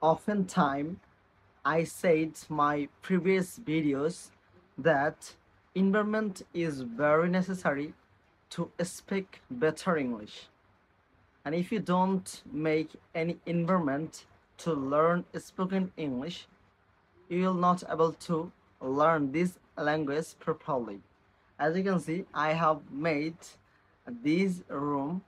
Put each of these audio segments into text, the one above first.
Oftentimes, I said my previous videos that environment is very necessary to speak better English. And if you don't make any environment to learn spoken English, you will not able to learn this language properly. As you can see, I have made this room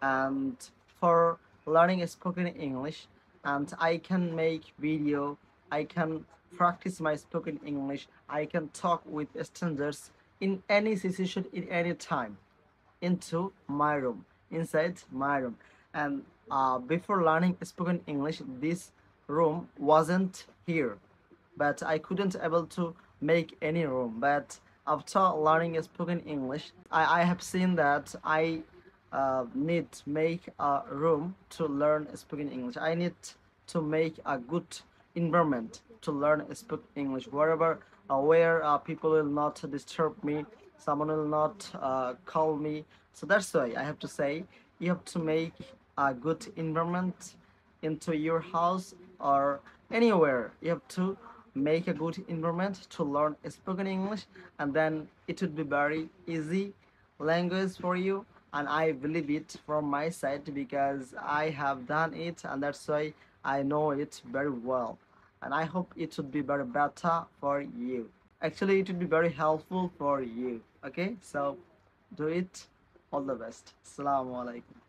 and for learning spoken English, and I can make video, I can practice my spoken English, I can talk with strangers in any situation in any time into my room, inside my room. And before learning spoken English, this room wasn't here, but I couldn't able to make any room. But after learning spoken English, I have seen that I need to make a room to learn spoken English. I need to make a good environment to learn spoken English wherever where people will not disturb me, someone will not call me. So that's why I have to say you have to make a good environment into your house or anywhere. You have to make a good environment to learn spoken English, and then it would be very easy language for you. And I believe it from my side because I have done it, and that's why I know it very well. And I hope it would be very better for you. Actually, it would be very helpful for you. Okay, so do it. All the best. Assalamu alaikum.